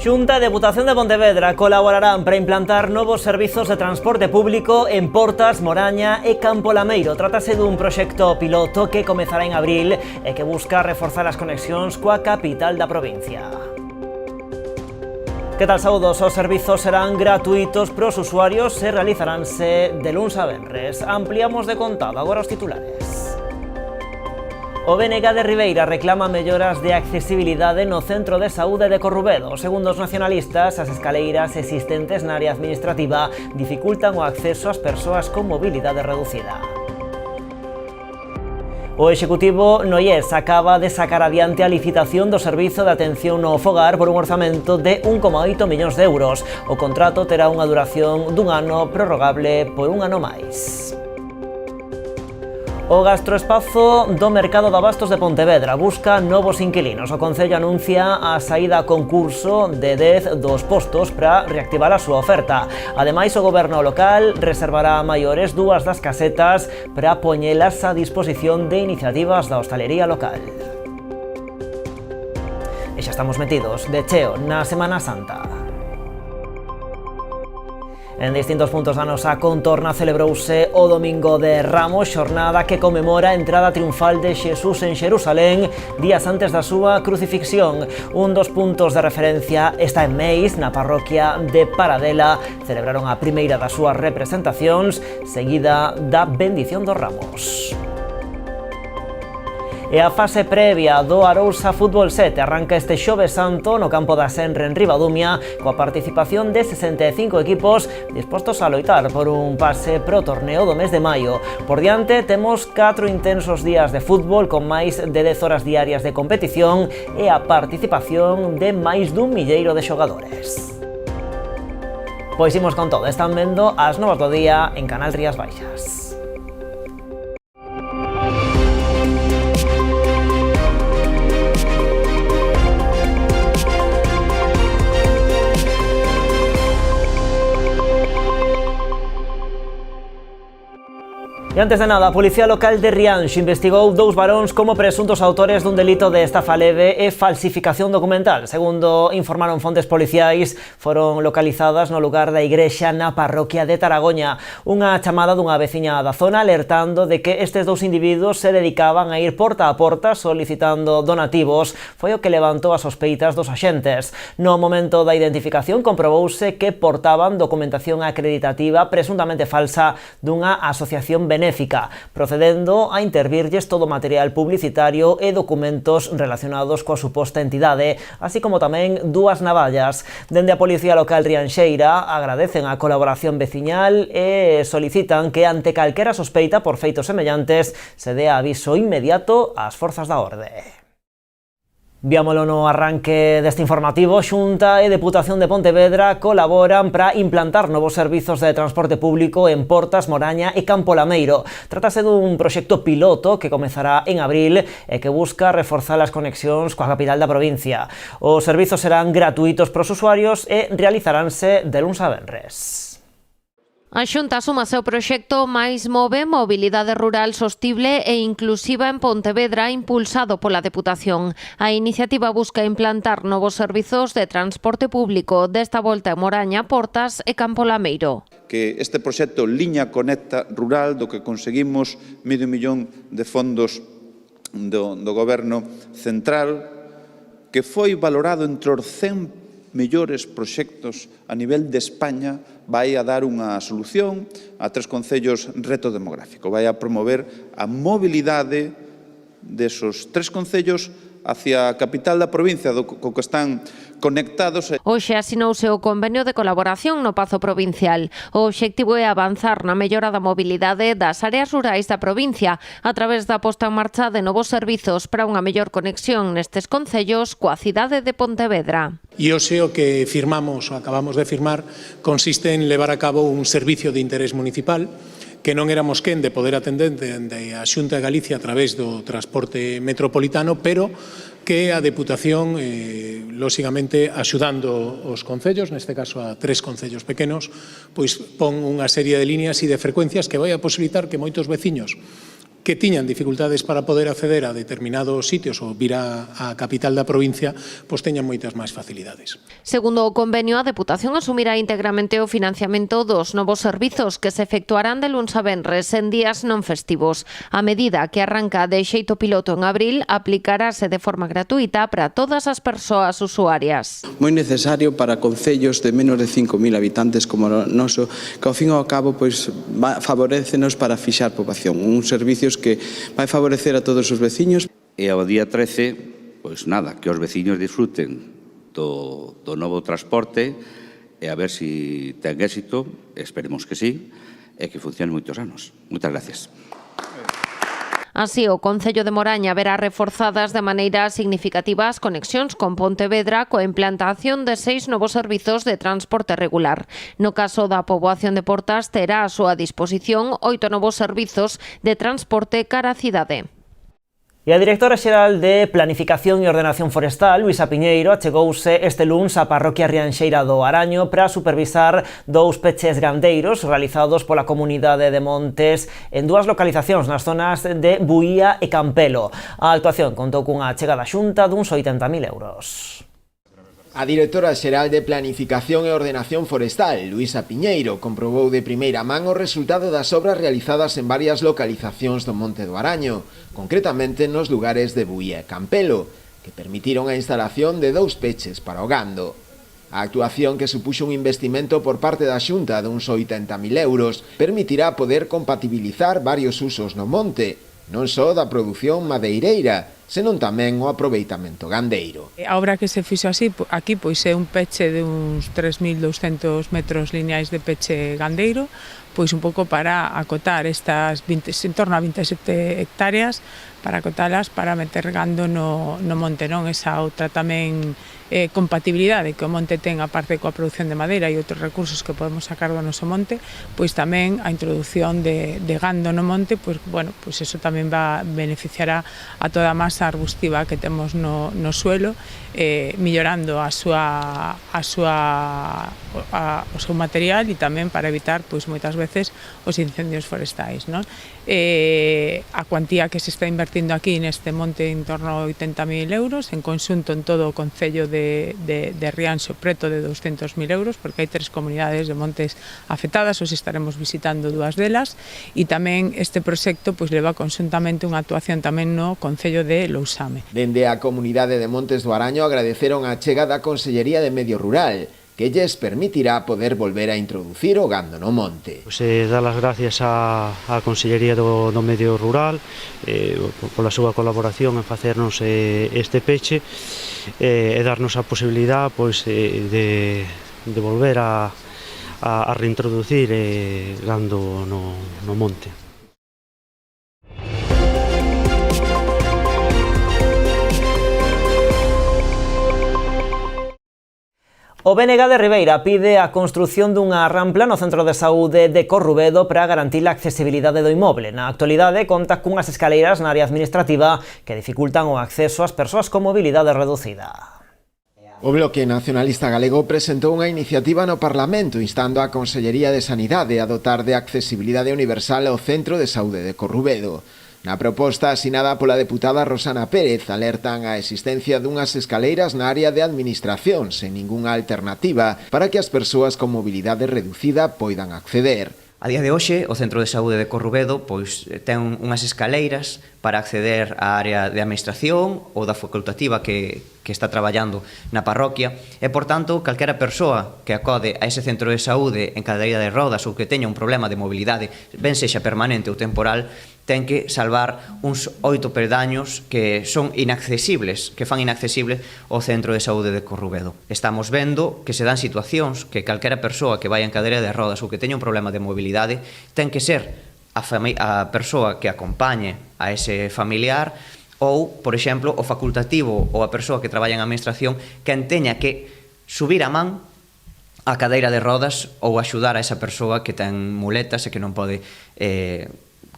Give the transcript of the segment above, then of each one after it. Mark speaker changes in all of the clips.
Speaker 1: Xunta e Deputación de Pontevedra colaborarán para implantar novos servizos de transporte público en Portas, Moraña e Campo Lameiro. Trátase dun proxecto piloto que comezará en abril e que busca reforzar as conexións coa capital da provincia. Que tal, saúdos? Os servizos serán gratuitos para os usuarios e realizaránse de luns a venres. Ampliamos de contado agora os titulares. O BNG de Ribeira reclama melloras de accesibilidade no Centro de Saúde de Corrubedo. Segundo os nacionalistas, as escaleiras existentes na área administrativa dificultan o acceso ás persoas con mobilidade reducida. O Executivo no IES acaba de sacar adiante a licitación do Servizo de Atención no Fogar por un orzamento de 1,8 millóns de euros. O contrato terá unha duración dun ano prorrogable por un ano máis. O gastroespazo do Mercado de Abastos de Pontevedra busca novos inquilinos. O Concello anuncia a saída a concurso de 10 dos postos para reactivar a súa oferta. Ademais, o Goberno local reservará a maiores 2 das casetas para poñelas a disposición de iniciativas da hostalería local. E xa estamos metidos de cheo na Semana Santa. En distintos puntos da nosa contorna celebrouse o Domingo de Ramos, xornada que conmemora a entrada triunfal de Xesús en Xerusalén días antes da súa crucifixión. Un dos puntos de referencia está en Meis, na parroquia de Paradela. Celebraron a primeira das súas representacións, seguida da bendición dos Ramos. E a fase previa do Arousa Fútbol 7 arranca este xoves santo no campo da Senre en Ribadumia coa participación de 65 equipos dispostos a loitar por un pase pro torneo do mes de maio. Por diante temos 4 intensos días de fútbol con máis de 10 horas diarias de competición e a participación de máis dun milleiro de xogadores. Pois imos con todo, están vendo as novas do día en Canal Rías Baixas. E antes de nada, a Policía Local de Rianxo investigou 2 varóns como presuntos autores dun delito de estafa leve e falsificación documental. Segundo informaron fontes policiais, foron localizadas no lugar da igrexa na parroquia de Taragoña. Unha chamada dunha veciña da zona alertando de que estes 2 individuos se dedicaban a ir porta a porta solicitando donativos foi o que levantou as sospeitas dos axentes. No momento da identificación comprobouse que portaban documentación acreditativa presuntamente falsa dunha asociación benéfica, procedendo a intervirlles todo o material publicitario e documentos relacionados coa suposta entidade, así como tamén 2 navallas. Dende a Policía Local rianxeira agradecen a colaboración veciñal e solicitan que ante calquera sospeita por feitos semellantes se dé aviso inmediato ás forzas da orde. Viámolo no arranque deste informativo. Xunta e Deputación de Pontevedra colaboran para implantar novos servizos de transporte público en Portas, Moraña e Campo Lameiro. Trátase dun proxecto piloto que comezará en abril e que busca reforzar as conexións coa capital da provincia. Os servizos serán gratuitos para os usuarios e realizaránse de luns a venres.
Speaker 2: A Xunta súmase ao proxecto Mais Move, mobilidade rural sostible e inclusiva en Pontevedra, impulsado pola Deputación. A iniciativa busca implantar novos servizos de transporte público, desta volta en Moraña, Portas e Campo Lameiro.
Speaker 3: Que este proxecto Liña Conecta Rural, do que conseguimos medio millón de fondos do Goberno Central, que foi valorado entre os 100 mellores proxectos a nivel de España, vai a dar unha solución a 3 concellos reto demográfico. Vai a promover a mobilidade desos 3 concellos hacia a capital da provincia, co que están conectados.
Speaker 2: Hoxe asinouse o convenio de colaboración no Pazo Provincial. O obxectivo é avanzar na mellora da mobilidade das áreas rurais da provincia a través da posta en marcha de novos servizos para unha mellor conexión nestes concellos coa cidade de Pontevedra.
Speaker 4: E hoxe o que acabamos de firmar, consiste en levar a cabo un servicio de interés municipal que non éramos quen de poder atender dende a Xunta de Galicia a través do transporte metropolitano, pero que a Deputación, lóxicamente, axudando os concellos, neste caso a 3 concellos pequenos, pois pon unha serie de líneas e de frecuencias que vai a posibilitar que moitos veciños que tiñan dificultades para poder acceder a determinados sitios ou vir á capital da provincia, pois teñan moitas máis facilidades.
Speaker 2: Segundo o convenio, a Deputación asumirá íntegramente o financiamento dos novos servizos que se efectuarán de luns a venres en días non festivos. A medida que arranca de xeito piloto en abril aplicarase de forma gratuita para todas as persoas usuarias.
Speaker 5: Moi necesario para concellos de menos de 5.000 habitantes como o noso, que ao fin e ao cabo pois favorécenos para fixar poboación, un servicio que vai favorecer a todos os veciños.
Speaker 6: E ao día 13, pois nada, que os veciños disfruten do novo transporte e a ver se ten éxito, esperemos que sí, e que funcione moitos anos. Moitas gracias.
Speaker 2: Así, o Concello de Moraña verá reforzadas de maneira significativa as conexións con Pontevedra coa implantación de 6 novos servizos de transporte regular. No caso da poboación de Portas, terá a súa disposición 8 novos servizos de transporte cara á cidade.
Speaker 1: E a directora xeral de Planificación e Ordenación Forestal, Luisa Piñeiro, achegouse este luns á parroquia rianxeira do Araño para supervisar 2 peches gandeiros realizados pola comunidade de Montes en 2 localizacións nas zonas de Buía e Campelo. A actuación contou cunha achega da Xunta duns 80.000 euros.
Speaker 7: A directora xeral de Planificación e Ordenación Forestal, Luisa Piñeiro, comprobou de primeira man o resultado das obras realizadas en varias localizacións do Monte do Araño, concretamente nos lugares de Buía e Campelo, que permitiron a instalación de 2 peches para o gando. A actuación, que supuxo un investimento por parte da Xunta duns 80.000 euros, permitirá poder compatibilizar varios usos no monte, non só da produción madeireira, senón tamén o aproveitamento gandeiro.
Speaker 8: A obra que se fixo así aquí pois é un peche de uns 3.200 metros lineais de peche gandeiro, pois un pouco para acotar estas en torno a 27 hectáreas, para acotalas para meter gando no monte, non? Esa outra tamén compatibilidade que o monte ten, a parte coa produción de madeira e outros recursos que podemos sacar do noso monte, pois tamén a introducción de gando no monte, pois bueno, pois eso tamén va beneficiará a toda a masa arbustiva que temos no suelo, millorando o seu material e tamén para evitar pois moitas veces os incendios forestais, non? A cuantía que se está invertindo aquí neste monte en torno a 80.000 euros, en conxunto en todo o concello de Rianxo preto de 200.000 euros, porque hai 3 comunidades de montes afectadas, os estaremos visitando 2 delas, e tamén este proxecto pois leva conxuntamente unha actuación tamén no concello de Lousame.
Speaker 7: Dende a comunidade de Montes do Araño agradeceron a chega da Consellería de Medio Rural, que lles permitirá poder volver a introducir o gando no monte.
Speaker 9: Dar as gracias á Consellería do Medio Rural pola súa colaboración en facernos este peche e darnos a posibilidade de volver a reintroducir gando no monte.
Speaker 1: O BNG de Ribeira pide a construción dunha rampla no Centro de Saúde de Corrubedo para garantir a accesibilidade do inmoble. Na actualidade conta cunhas escaleiras na área administrativa que dificultan o acceso ás persoas con mobilidade reducida.
Speaker 7: O Bloque Nacionalista Galego presentou unha iniciativa no Parlamento instando a Consellería de Sanidade a dotar de accesibilidade universal ao Centro de Saúde de Corrubedo. Na proposta asinada pola deputada Rosana Pérez alertan a existencia dunhas escaleiras na área de administración sen ningunha alternativa para que as persoas con mobilidade reducida poidan acceder.
Speaker 10: A día de hoxe, o Centro de Saúde de Corrubedo pois ten unhas escaleiras para acceder á área de administración ou da facultativa que está traballando na parroquia e, por tanto, calquera persoa que acode a ese centro de saúde en cadeira de rodas ou que teña un problema de mobilidade, ben sexa permanente ou temporal, ten que salvar uns 8 peldaños que son inaccesibles, que fan inaccesible o Centro de Saúde de Corrubedo. Estamos vendo que se dan situacións que calquera persoa que vai en cadeira de rodas ou que teña un problema de mobilidade ten que ser a persoa que acompañe a ese familiar ou, por exemplo, o facultativo ou a persoa que traballa en administración que teña que subir a man a cadeira de rodas ou axudar a esa persoa que ten muletas e que non pode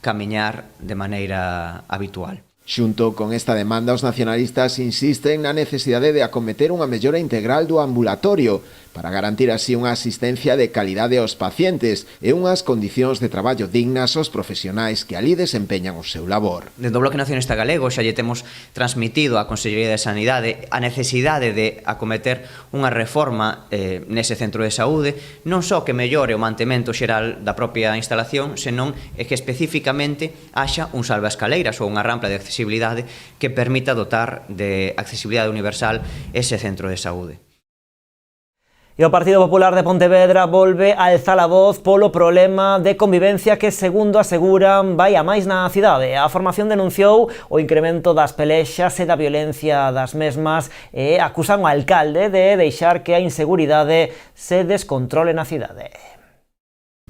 Speaker 10: camiñar de maneira habitual.
Speaker 7: Xunto con esta demanda, os nacionalistas insisten na necesidade de acometer unha mellora integral do ambulatorio para garantir así unha asistencia de calidade aos pacientes e unhas condicións de traballo dignas aos profesionais que alí desempeñan o seu labor.
Speaker 10: Dentro do Bloque Nacionalista Galego xa lle temos transmitido á Consellería de Sanidade a necesidade de acometer unha reforma nese centro de saúde, non só que mellore o mantemento xeral da propia instalación, senón que especificamente haxa un salvaescaleiras ou unha rampa de accesibilidade que permita dotar de accesibilidade universal ese centro de saúde.
Speaker 1: E o Partido Popular de Pontevedra volve a alzar a voz polo problema de convivencia que, segundo aseguran, vai a máis na cidade. A formación denunciou o incremento das pelexas e da violencia das mesmas e acusan o alcalde de deixar que a inseguridade se descontrole na cidade.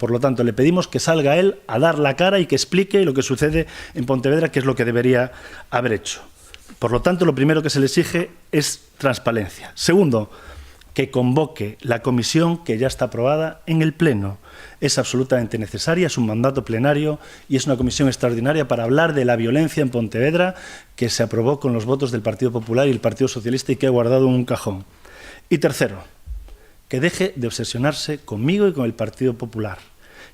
Speaker 11: Por lo tanto, le pedimos que salga él a dar la cara y que explique lo que sucede en Pontevedra, que es lo que debería haber hecho. Por lo tanto, lo primero que se le exige es transparencia. Segundo, que convoque la comisión que ya está aprobada en el Pleno. Es absolutamente necesaria, es un mandato plenario y es una comisión extraordinaria para hablar de la violencia en Pontevedra que se aprobó con los votos del Partido Popular y el Partido Socialista y que ha guardado en un cajón. Y tercero, que deje de obsesionarse conmigo y con el Partido Popular.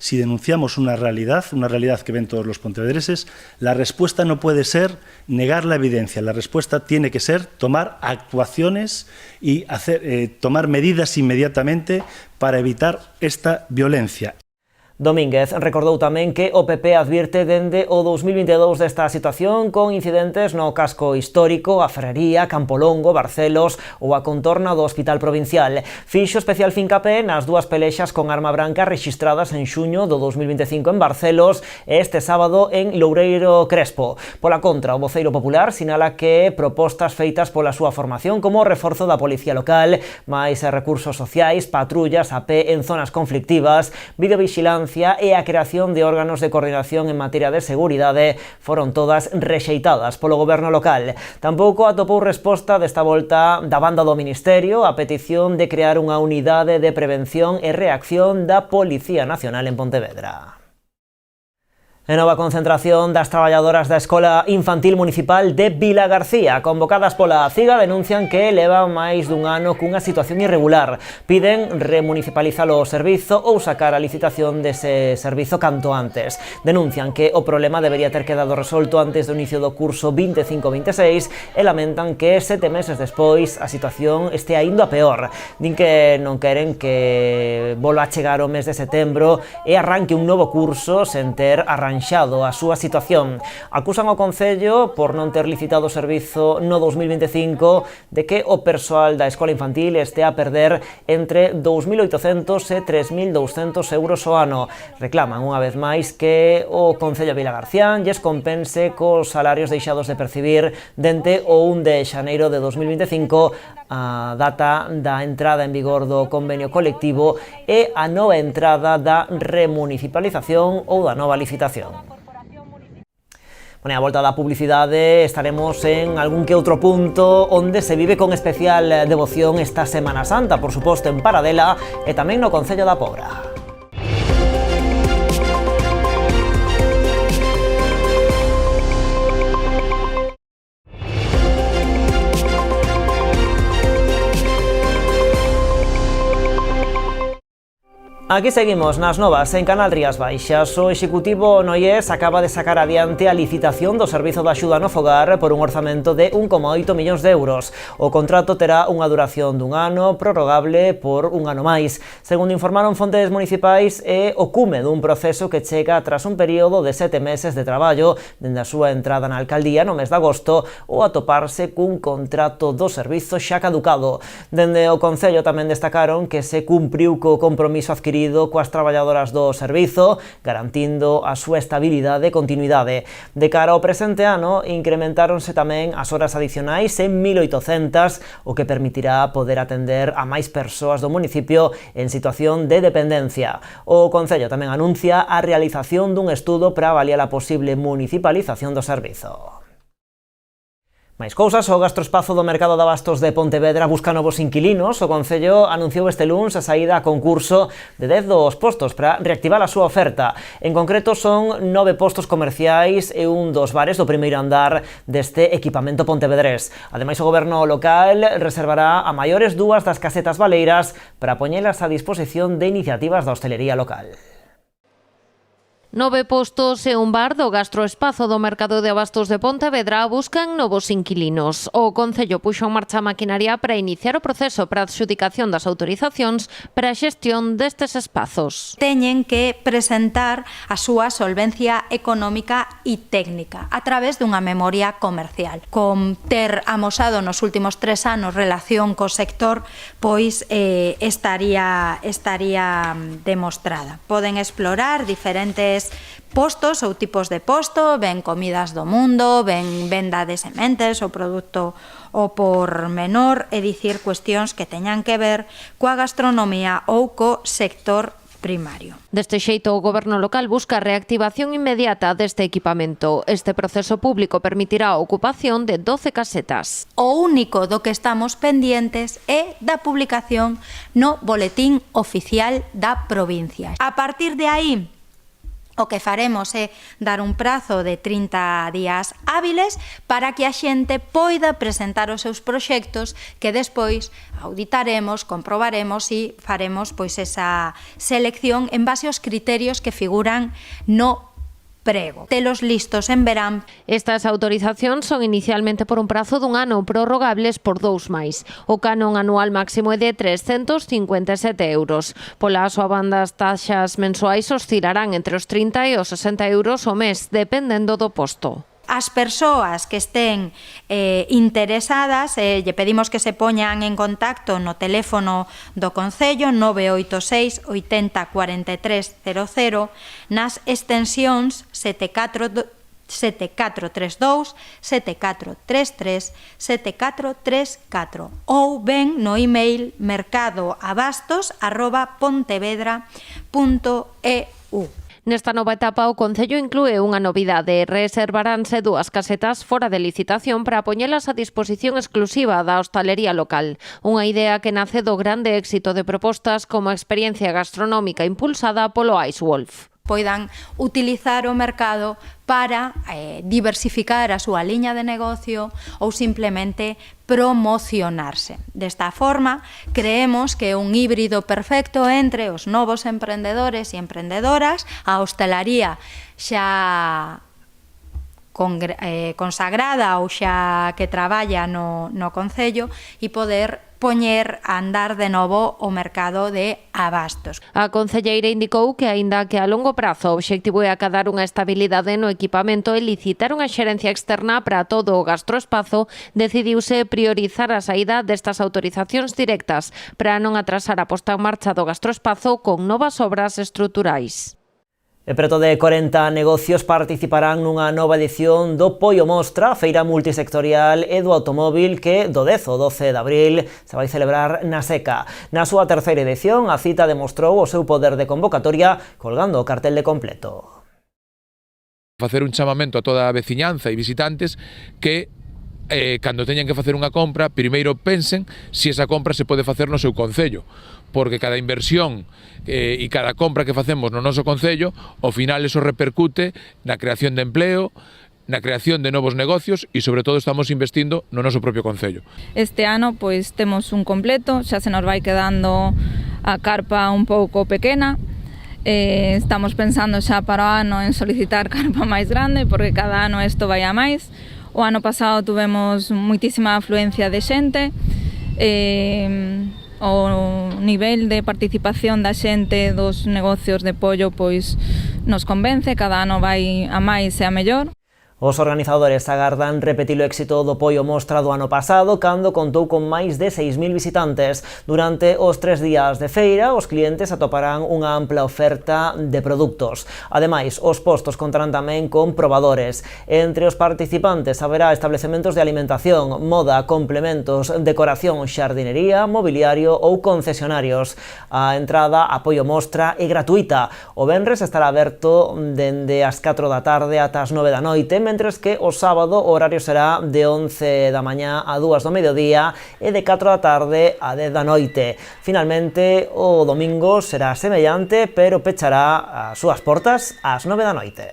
Speaker 11: Si denunciamos una realidad que ven todos los pontevedreses, la respuesta no puede ser negar la evidencia. La respuesta tiene que ser tomar actuaciones y tomar medidas inmediatamente para evitar esta violencia.
Speaker 1: Domínguez recordou tamén que o PP advirte dende o 2022 desta situación con incidentes no casco histórico, a Ferrería, Campolongo, Barcelos ou a contorna do Hospital Provincial. Fixo especial fincapé nas dúas pelexas con arma branca rexistradas en xuño do 2025 en Barcelos e este sábado en Loureiro Crespo. Pola contra, o voceiro popular sinala que propostas feitas pola súa formación como o reforzo da policía local, máis recursos sociais, patrullas a pé en zonas conflictivas, videovigilancia e a creación de órganos de coordinación en materia de seguridade foron todas rexeitadas polo goberno local. Tampouco atopou resposta desta volta da banda do Ministerio a petición de crear unha unidade de prevención e reacción da Policía Nacional en Pontevedra. E nova concentración das traballadoras da Escola Infantil Municipal de Vilagarcía, convocadas pola CIGA, denuncian que levan máis dun ano cunha situación irregular. Piden remunicipalizar o servizo ou sacar a licitación dese servizo canto antes. Denuncian que o problema debería ter quedado resolto antes do inicio do curso 25-26 e lamentan que 7 meses despois a situación estea indo a peor. Din que non queren que volva a chegar o mes de setembro e arranque un novo curso sen ter arranxado a súa situación. Acusan ao Concello por non ter licitado o servizo no 2025 de que o persoal da escola infantil estea a perder entre 2.800 e 3.200 euros ao ano. Reclaman unha vez máis que o Concello de Vilagarcía lles compense cos salarios deixados de percibir dende o 1 de xaneiro de 2025, a data da entrada en vigor do convenio colectivo e a nova entrada da remunicipalización ou da nova licitación. Bueno, a volta da publicidade estaremos en algún que outro punto onde se vive con especial devoción esta Semana Santa, por suposto en Paradela e tamén no Concello da Pobra. Aquí seguimos nas novas en Canal Rías Baixas. O Executivo Noiés acaba de sacar adiante a licitación do Servizo de Axuda no Fogar por un orzamento de 1,8 millóns de euros. O contrato terá unha duración dun ano, prorrogable por un ano máis. Segundo informaron fontes municipais, é o cume dun proceso que chega tras un período de 7 meses de traballo dende a súa entrada na alcaldía no mes de agosto ou atoparse cun contrato do servizo xa caducado. Dende o Concello tamén destacaron que se cumpriu co compromiso adquirido coas traballadoras do servizo, garantindo a súa estabilidade e continuidade. De cara ao presente ano, incrementáronse tamén as horas adicionais en 1.800, o que permitirá poder atender a máis persoas do municipio en situación de dependencia. O Concello tamén anuncia a realización dun estudo para avaliar a posible municipalización do servizo. Máis cousas, o gastroespazo do mercado de abastos de Pontevedra busca novos inquilinos. O Concello anunciou este luns a saída a concurso de 10 dos postos para reactivar a súa oferta. En concreto son 9 postos comerciais e un dos bares do primeiro andar deste equipamento pontevedrés. Ademais, o goberno local reservará a maiores 2 das casetas baleiras para poñelas a disposición de iniciativas da hostelería local.
Speaker 2: 9 postos e un bar do gastroespazo do mercado de abastos de Pontevedra buscan novos inquilinos. O Concello puxo en marcha a maquinaria para iniciar o proceso para a adxudicación das autorizacións para a xestión destes espazos.
Speaker 12: Teñen que presentar a súa solvencia económica e técnica a través dunha memoria comercial. Con ter amosado nos últimos 3 anos relación co sector, pois estaría demostrada. Poden explorar diferentes postos ou tipos de posto, ben comidas do mundo, ben venda de sementes ou produto ou por menor, é dicir, cuestións que teñan que ver coa gastronomía ou co sector primario.
Speaker 2: Deste xeito, o goberno local busca a reactivación inmediata deste equipamento. Este proceso público permitirá a ocupación de 12 casetas.
Speaker 12: O único do que estamos pendientes é da publicación no Boletín Oficial da provincia. A partir de aí, o que faremos é dar un prazo de 30 días hábiles para que a xente poida presentar os seus proxectos que despois auditaremos, comprobaremos e faremos pois esa selección en base aos criterios que figuran no prego. Telos listos en verán.
Speaker 2: Estas autorizacións son inicialmente por un prazo dun ano, prorrogables por 2 máis. O canon anual máximo é de 357 euros. Pola súa banda, as taxas mensuais oscilarán entre os 30 e os 60 euros ao mes, dependendo do posto.
Speaker 12: As persoas que estén interesadas, lle pedimos que se poñan en contacto no teléfono do Concello 986 80 43 00 nas extensións 7432, 7433, 7434 ou ben no email mercadoabastos@pontevedra.eu.
Speaker 2: Nesta nova etapa, o Concello inclúe unha novidade. Reservaránse 2 casetas fora de licitación para poñelas a disposición exclusiva da hostalería local. Unha idea que nace do grande éxito de propostas como a experiencia gastronómica impulsada polo Ice Wolf.
Speaker 12: Poidan utilizar o mercado para diversificar a súa liña de negocio ou simplemente promocionarse. Desta forma, creemos que é un híbrido perfecto entre os novos emprendedores e emprendedoras, a hostelaría xa consagrada ou xa que traballa no Concello e poder poñer a andar de novo o mercado de abastos.
Speaker 2: A concelleira indicou que, aínda que a longo prazo o obxectivo é acadar unha estabilidade no equipamento e licitar unha xerencia externa para todo o gastroespazo, decidiuse priorizar a saída destas autorizacións directas para non atrasar a posta en marcha do gastroespazo con novas obras estruturais.
Speaker 1: E preto de 40 negocios participarán nunha nova edición do Pollo Mostra, feira multisectorial e do automóvil que do 10 ao 12 de abril se vai celebrar na Seca. Na súa terceira edición, a cita demostrou o seu poder de convocatoria colgando o cartel de completo.
Speaker 13: Facer un chamamento a toda a veciñanza e visitantes que cando teñan que facer unha compra, primeiro pensen se esa compra se pode facer no seu concello, porque cada inversión e cada compra que facemos no noso concello, ao final eso repercute na creación de empleo, na creación de novos negocios e, sobre todo, estamos investindo no noso propio concello.
Speaker 14: Este ano, pois, temos un completo, xa se nos vai quedando a carpa un pouco pequena, estamos pensando xa para o ano en solicitar carpa máis grande, porque cada ano isto vai a máis. O ano pasado tuvemos moitísima afluencia de xente, o nivel de participación da xente dos negocios de pollo pois nos convence, cada ano vai a máis e a mellor.
Speaker 1: Os organizadores agardan repetir o éxito do Pollo Mostra do ano pasado, cando contou con máis de 6.000 visitantes. Durante os 3 días de feira, os clientes atoparán unha ampla oferta de produtos. Ademais, os postos contarán tamén con probadores. Entre os participantes haberá establecementos de alimentación, moda, complementos, decoración, xardinería, mobiliario ou concesionarios. A entrada a Pollo Mostra é gratuita. O venres estará aberto dende as 4 da tarde ata as 9 da noite, mentres que o sábado o horario será de 11 da mañá a 2 do mediodía e de 4 da tarde a 10 da noite. Finalmente, o domingo será semellante, pero pechará as súas portas ás 9 da noite.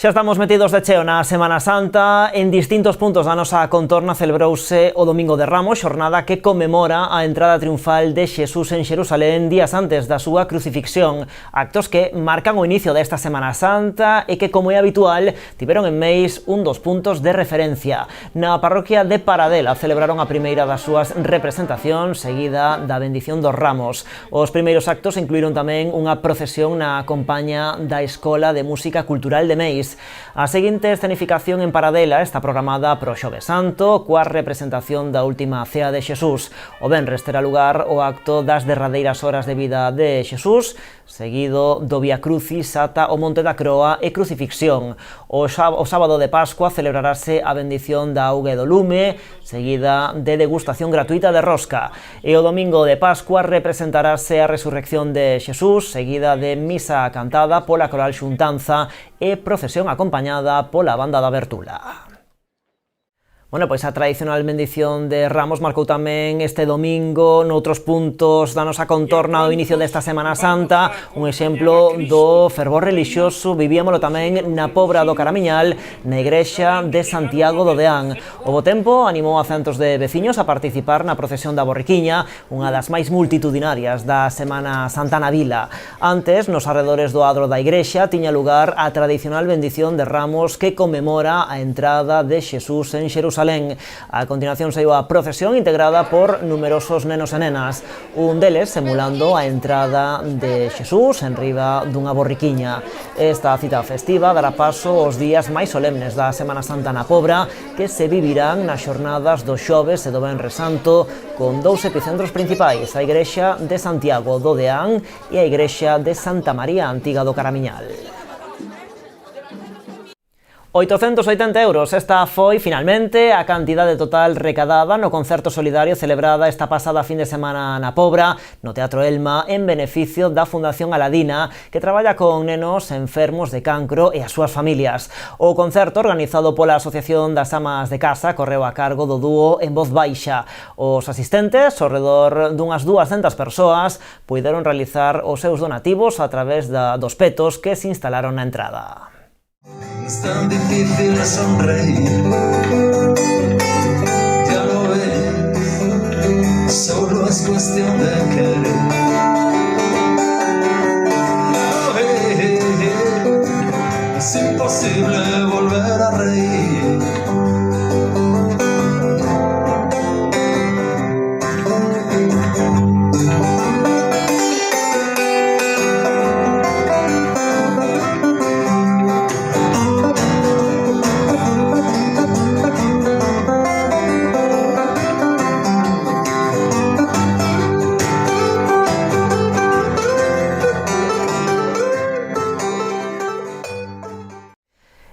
Speaker 1: Xa estamos metidos de cheo na Semana Santa. En distintos puntos da nosa contorna celebrouse o Domingo de Ramos, xornada que conmemora a entrada triunfal de Xesús en Xerusalén días antes da súa crucifixión. Actos que marcan o inicio desta Semana Santa e que, como é habitual, tiveron en Meis un dos puntos de referencia. Na parroquia de Paradela celebraron a primeira das súas representacións, seguida da bendición dos ramos. Os primeiros actos incluíron tamén unha procesión na compaña da Escola de Música Cultural de Meis. A seguinte escenificación en Paradela está programada pro Xoves Santo, coa representación da última cea de Xesús. O venres terá lugar o acto das derradeiras horas de vida de Xesús, seguido do Vía Crucis ata o Monte da Croa e Crucifixión. O sábado de Pascua celebrarase a bendición da auga e do lume, seguida de degustación gratuita de rosca. E o domingo de Pascua representarase a resurrección de Xesús, seguida de misa cantada pola coral xuntanza e procesión acompañada pola banda da Bertula. Bueno, pois a tradicional bendición de Ramos marcou tamén este domingo noutros puntos da nosa contorna ao inicio desta Semana Santa. Un exemplo do fervor relixioso vivíamolo tamén na Pobra do Caramiñal, na igrexa de Santiago do Deán. O bo tempo animou a centos de veciños a participar na procesión da Borriquiña, unha das máis multitudinarias da Semana Santa na vila. Antes, nos arredores do adro da igrexa, tiña lugar a tradicional bendición de Ramos que conmemora a entrada de Xesús en Xerusalén. A continuación saiu a procesión integrada por numerosos nenos e nenas, un deles simulando a entrada de Xesús en riba dunha borriquiña. Esta cita festiva dará paso aos días máis solemnes da Semana Santa na Pobra, que se vivirán nas xornadas do Xoves e do Venres Santo, con dous epicentros principais, a igrexa de Santiago do Deán e a igrexa de Santa María Antiga do Caramiñal. 880 euros, esta foi, finalmente, a cantidade total recadada no concerto solidario celebrada esta pasada fin de semana na Pobra, no Teatro Elma, en beneficio da Fundación Aladina, que traballa con nenos enfermos de cancro e as súas familias. O concerto, organizado pola Asociación das Amas de Casa, correu a cargo do dúo En Voz Baixa. Os asistentes, ao redor dunhas 200 persoas, puideron realizar os seus donativos a través dos petos que se instalaron na entrada.
Speaker 15: Es tan difícil sonreír, ya lo ves, solo es cuestión de querer. Es imposible volver a reír.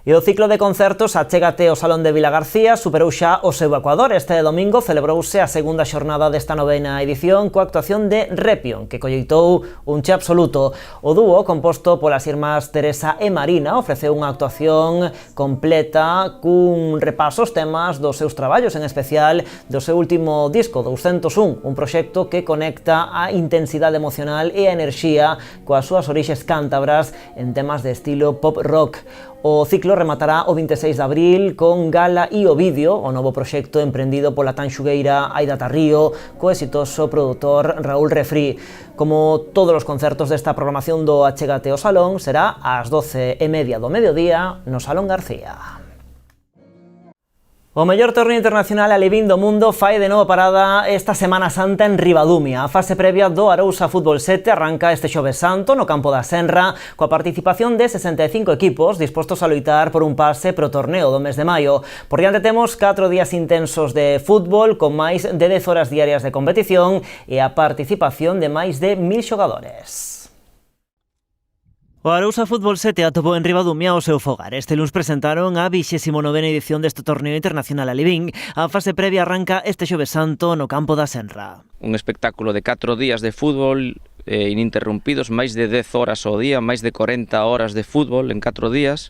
Speaker 1: E o ciclo de concertos Achégate ao Salón de Vilagarcía superou xa o seu ecuador. Este domingo celebrouse a segunda xornada desta novena edición coa actuación de Repion, que colleitou un che absoluto. O dúo, composto polas irmás Teresa e Marina, ofreceu unha actuación completa cun repaso aos temas dos seus traballos, en especial do seu último disco, 201, un proxecto que conecta a intensidade emocional e a enerxía coas súas orixes cántabras en temas de estilo pop rock. O ciclo rematará o 26 de abril con Gala e o Vídeo, o novo proxecto emprendido pola tanxugueira Aida Tarrío, co exitoso produtor Raúl Refri. Como todos os concertos desta programación do Achégate ao Salón, será ás 12:30 do mediodía no Salón García. O mellor torneo internacional alevín do mundo fai de novo parada esta Semana Santa en Ribadumia. A fase previa do Arousa Fútbol 7 arranca este Xoves Santo no campo da Senra, coa participación de 65 equipos dispostos a loitar por un pase pro torneo do mes de maio. Por diante temos 4 días intensos de fútbol con máis de 10 horas diarias de competición e a participación de máis de 1000 xogadores. O Arousa Fútbol 7 atopou en Ribadumia o seu fogar. Este luns presentaron a 29ª edición deste torneo internacional Alivín. A fase previa arranca este xoves santo no campo da Senra.
Speaker 16: Un espectáculo de 4 días de fútbol ininterrumpidos, máis de 10 horas ao día, máis de 40 horas de fútbol en 4 días.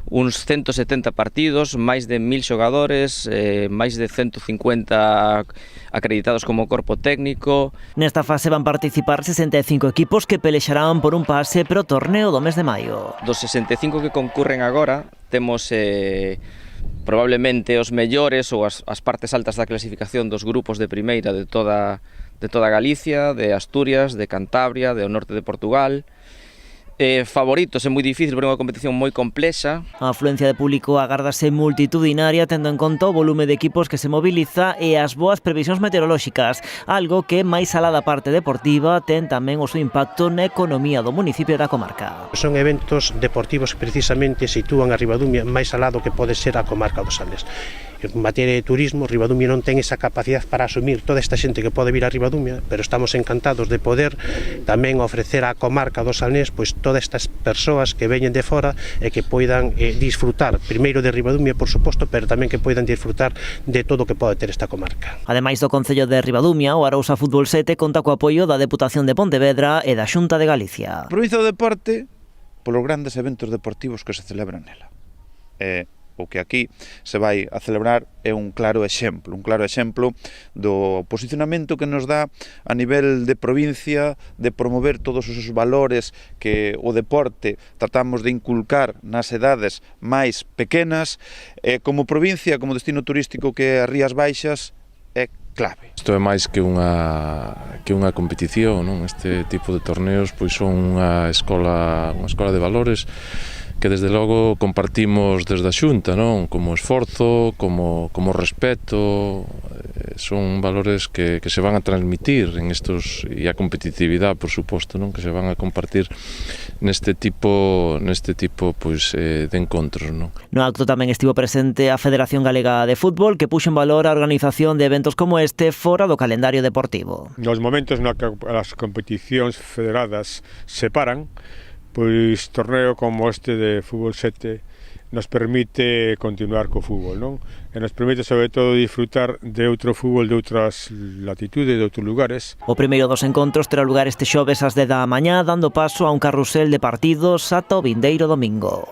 Speaker 16: Uns 170 partidos, máis de 1000 xogadores, máis de 150 acreditados como corpo técnico.
Speaker 1: Nesta fase van participar 65 equipos que pelexarán por un pase pro torneo do mes de maio.
Speaker 16: Dos 65 que concurren agora, temos probablemente os mellores ou as partes altas da clasificación dos grupos de primeira de toda Galicia, de Asturias, de Cantabria, do norte de Portugal. Favoritos é moi difícil, pero é unha competición moi complexa.
Speaker 1: A afluencia de público agárdase multitudinaria tendo en conta o volume de equipos que se moviliza e as boas previsións meteorolóxicas, algo que, máis alá da parte deportiva, ten tamén o seu impacto na economía do municipio da comarca.
Speaker 17: Son eventos deportivos que precisamente sitúan a Ribadumia máis alá do que pode ser a comarca dos Salnés. En materia de turismo, Ribadumia non ten esa capacidade para asumir toda esta xente que pode vir a Ribadumia, pero estamos encantados de poder tamén ofrecer á comarca dos Salnés pois todas estas persoas que veñen de fora e que poidan disfrutar primeiro de Ribadumia, por suposto, pero tamén que poidan disfrutar de todo o que pode ter esta comarca.
Speaker 1: Ademais do Concello de Ribadumia, o Arousa Fútbol 7 conta co apoio da Deputación de Pontevedra e da Xunta de Galicia.
Speaker 3: A provincia do deporte, polos grandes eventos deportivos que se celebran nela. O que aquí se vai a celebrar é un claro exemplo do posicionamento que nos dá a nivel de provincia de promover todos esos valores que o deporte tratamos de inculcar nas edades máis pequenas. Como provincia, como destino turístico que é as Rías Baixas, é clave.
Speaker 13: Isto é máis que unha competición, non? Este tipo de torneos pois son unha escola de valores que desde logo compartimos desde a Xunta, non? Como esforzo, como respeto, son valores que se van a transmitir en estos, e a competitividade, por suposto, non? Que se van a compartir neste tipo pois de encontros, non?
Speaker 1: No acto tamén estivo presente a Federación Galega de Fútbol, que puxo en valor a organización de eventos como este fora do calendario deportivo.
Speaker 18: Nos momentos no que as competicións federadas se paran, pois torneo como este de Fútbol 7 nos permite continuar co fútbol, non? E nos permite sobre todo disfrutar de outro fútbol de outras latitudes, de outros lugares.
Speaker 1: O primeiro dos encontros terá lugar este xoves ás 10 da mañá, dando paso a un carrusel de partidos ata o vindeiro domingo.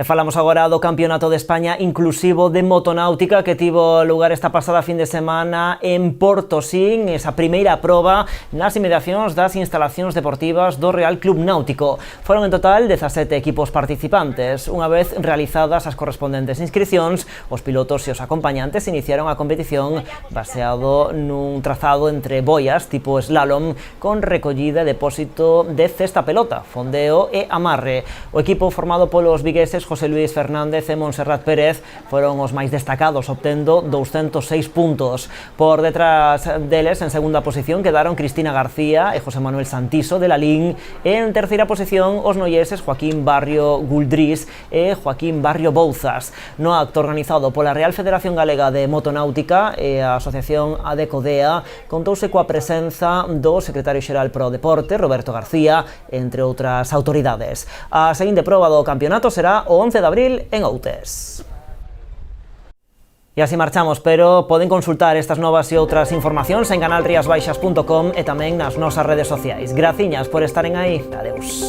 Speaker 1: E falamos agora do Campeonato de España inclusivo de motonáutica que tivo lugar esta pasada fin de semana en Portosín, esa primeira proba nas inmediacións das instalacións deportivas do Real Club Náutico. Foron en total 17 equipos participantes. Unha vez realizadas as correspondentes inscricións, os pilotos e os acompañantes iniciaron a competición baseado nun trazado entre boias tipo slalom con recollida e depósito de cesta pelota, fondeo e amarre. O equipo formado polos vigueses José Luis Fernández e Montserrat Pérez foron os máis destacados, obtendo 206 puntos. Por detrás deles, en segunda posición, quedaron Cristina García e José Manuel Santiso de Lalín, e en terceira posición os noieses Joaquín Barrio Guldrís e Joaquín Barrio Bouzas. No acto organizado pola Real Federación Galega de Motonáutica e a Asociación ADECODEA, contouse coa presenza do secretario xeral pro deporte, Roberto García, entre outras autoridades. A seguinte proba do campeonato será o 11 de abril en Outes. E así marchamos, pero poden consultar estas novas e outras informacións en canalriasbaixas.com e tamén nas nosas redes sociais. Graciñas por estaren aí. Adeus.